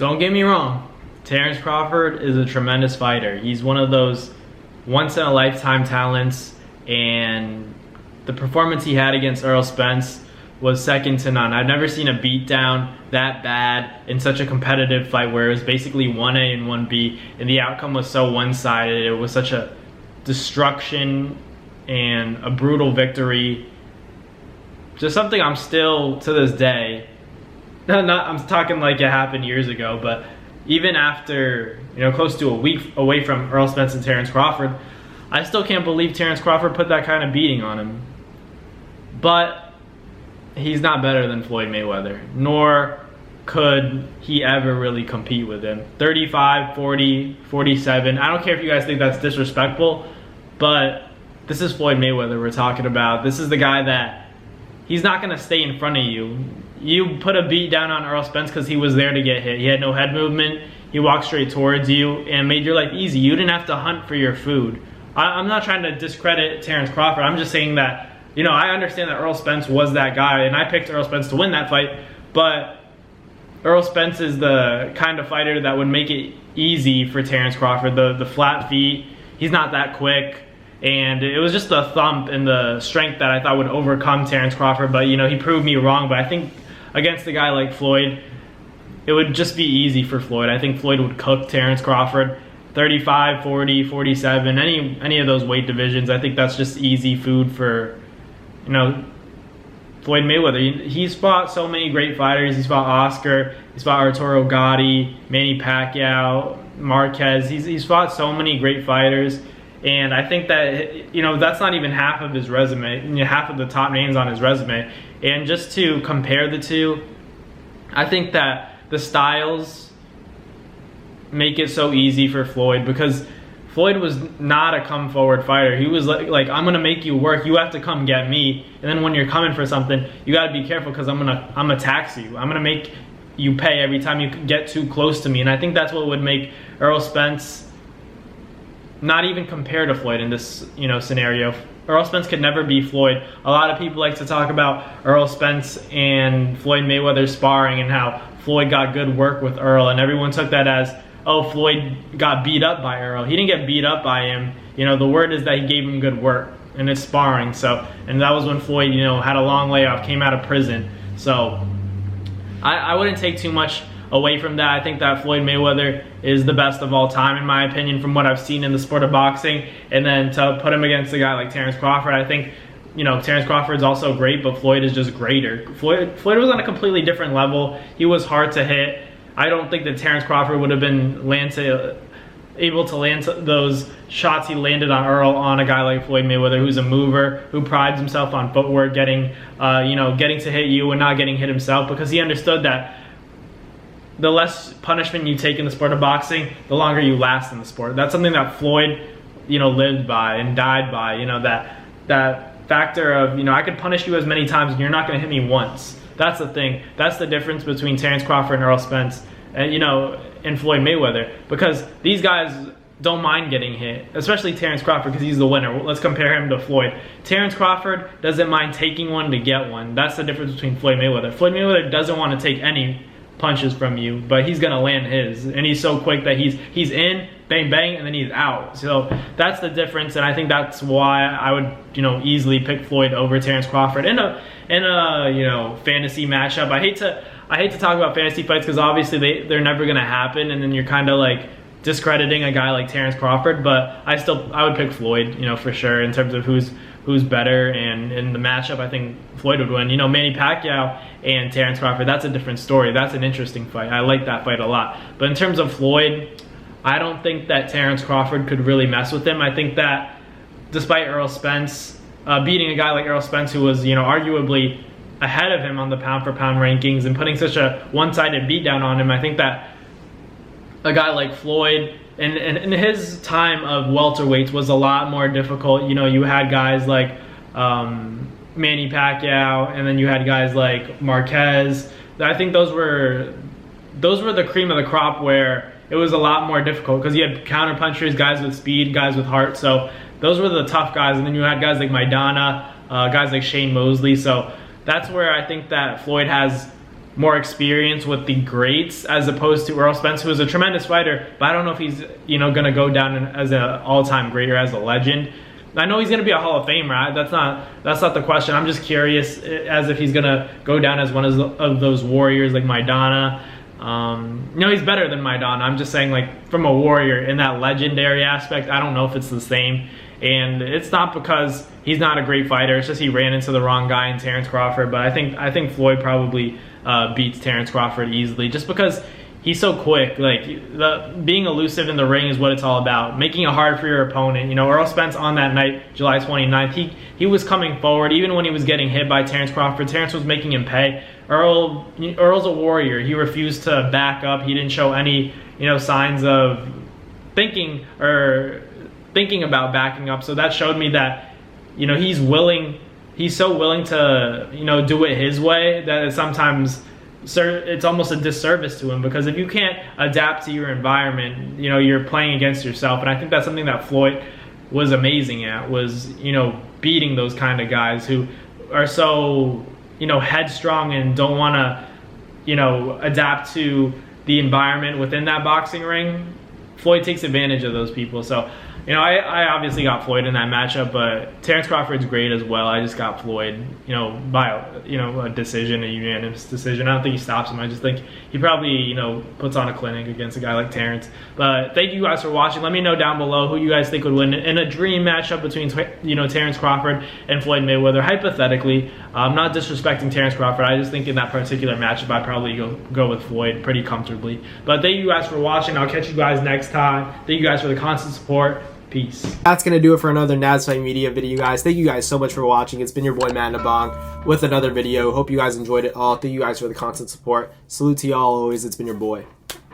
Don't get me wrong, Terence Crawford is a tremendous fighter. He's one of those once-in-a-lifetime talents, and the performance he had against Errol Spence was second to none. I've never seen a beatdown that bad in such a competitive fight where it was basically 1A and 1B, and the outcome was so one-sided. It was such a destruction and a brutal victory. Just something I'm still, to this day, I'm talking like it happened years ago, but even after, close to a week away from Errol Spence and Terence Crawford, I still can't believe Terence Crawford put that kind of beating on him. But he's not better than Floyd Mayweather, nor could he ever really compete with him. 35, 40, 47. I don't care if you guys think that's disrespectful, but this is Floyd Mayweather we're talking about. This is the guy that he's not going to stay in front of you. You put a beat down on Errol Spence because he was there to get hit. He had no head movement. He walked straight towards you and made your life easy. You didn't have to hunt for your food. I'm not trying to discredit Terence Crawford. I'm just saying that, I understand that Errol Spence was that guy, and I picked Errol Spence to win that fight, but Errol Spence is the kind of fighter that would make it easy for Terence Crawford. The flat feet, he's not that quick. And it was just the thump and the strength that I thought would overcome Terence Crawford. But, he proved me wrong. But I think against a guy like Floyd, it would just be easy for Floyd. I think Floyd would cook Terence Crawford. 35, 40, 47, any of those weight divisions. I think that's just easy food for, Floyd Mayweather. He's fought so many great fighters. He's fought Oscar. He's fought Arturo Gatti, Manny Pacquiao, Marquez. He's fought so many great fighters. And I think that, that's not even half of his resume, half of the top names on his resume. And just to compare the two, I think that the styles make it so easy for Floyd, because Floyd was not a come forward fighter. He was like I'm gonna make you work. You have to come get me. And then when you're coming for something, you gotta be careful because I'm gonna tax you. I'm gonna make you pay every time you get too close to me. And I think that's what would make Errol Spence not even compare to Floyd in this, scenario. Errol Spence could never be Floyd. A lot of people like to talk about Errol Spence and Floyd Mayweather sparring and how Floyd got good work with Errol, and everyone took that as, oh, Floyd got beat up by Errol. He didn't get beat up by him. The word is that he gave him good work in his sparring. So, and that was when Floyd, had a long layoff, came out of prison. So, I wouldn't take too much away from that. I think that Floyd Mayweather is the best of all time, in my opinion, from what I've seen in the sport of boxing. And then to put him against a guy like Terence Crawford, I think, Terence Crawford's also great, but Floyd is just greater. Floyd was on a completely different level. He was hard to hit. I don't think that Terence Crawford would have been able to land those shots he landed on Earl on a guy like Floyd Mayweather, who's a mover, who prides himself on footwork, getting to hit you and not getting hit himself, because he understood that the less punishment you take in the sport of boxing, the longer you last in the sport. That's something that Floyd, lived by and died by. That factor of, I could punish you as many times and you're not going to hit me once. That's the thing. That's the difference between Terence Crawford and Errol Spence, and and Floyd Mayweather, because these guys don't mind getting hit, especially Terence Crawford, because he's the winner. Let's compare him to Floyd. Terence Crawford doesn't mind taking one to get one. That's the difference between Floyd Mayweather. Floyd Mayweather doesn't want to take any punches from you, but he's gonna land his, and he's so quick that he's in, bang bang, and then he's out. So that's the difference, and I think that's why I would easily pick Floyd over Terence Crawford in a fantasy matchup. I hate to talk about fantasy fights because obviously they're never gonna happen, and then you're kind of like discrediting a guy like Terence Crawford. But I would pick Floyd, for sure, in terms of who's better, and in the matchup I think Floyd would win. Manny Pacquiao and Terence Crawford, that's a different story. That's an interesting fight. I like that fight a lot. But in terms of Floyd, I don't think that Terence Crawford could really mess with him. I think that despite Errol Spence beating a guy like Errol Spence, who was arguably ahead of him on the pound for pound rankings, and putting such a one-sided beatdown on him, I think that a guy like Floyd and his time of welterweights was a lot more difficult. You had guys like Manny Pacquiao, and then you had guys like Marquez. I think those were the cream of the crop, where it was a lot more difficult because you had counter punchers, guys with speed, guys with heart. So those were the tough guys, and then you had guys like Maidana, guys like Shane Mosley. So that's where I think that Floyd has more experience with the greats as opposed to Errol Spence, who is a tremendous fighter, but I don't know if he's, you know, going to go down as an all-time great or as a legend. I know he's going to be a Hall of Famer. That's not the question. I'm just curious as if he's going to go down as one of those warriors like Maidana. No, he's better than Maidana. I'm just saying, like, from a warrior in that legendary aspect, I don't know if it's the same. And it's not because he's not a great fighter. It's just he ran into the wrong guy in Terence Crawford. But I think Floyd probably beats Terence Crawford easily, just because he's so quick. Like, being elusive in the ring is what it's all about. Making it hard for your opponent. You know, Errol Spence on that night, July 29th, he was coming forward. Even when he was getting hit by Terence Crawford, Terence was making him pay. Earl's a warrior. He refused to back up. He didn't show any, you know, signs of thinking about backing up. So that showed me that, you know, he's so willing to, you know, do it his way that it's almost a disservice to him, because if you can't adapt to your environment, you know, you're playing against yourself. And I think that's something that Floyd was amazing at, was, you know, beating those kind of guys who are so, you know, headstrong and don't want to, you know, adapt to the environment within that boxing ring. Floyd takes advantage of those people. So, you know, I obviously got Floyd in that matchup, but Terence Crawford's great as well. I just got Floyd, you know, by, you know, a unanimous decision. I don't think he stops him. I just think he probably, you know, puts on a clinic against a guy like Terence. But thank you guys for watching. Let me know down below who you guys think would win in a dream matchup between, you know, Terence Crawford and Floyd Mayweather. Hypothetically, I'm not disrespecting Terence Crawford. I just think in that particular matchup, I'd probably go with Floyd pretty comfortably. But thank you guys for watching. I'll catch you guys next time. Thank you guys for the constant support. Peace. That's going to do it for another Fight Media video, guys. Thank you guys so much for watching. It's been your boy, Matt Nabong, with another video. Hope you guys enjoyed it all. Thank you guys for the constant support. Salute to y'all always. It's been your boy.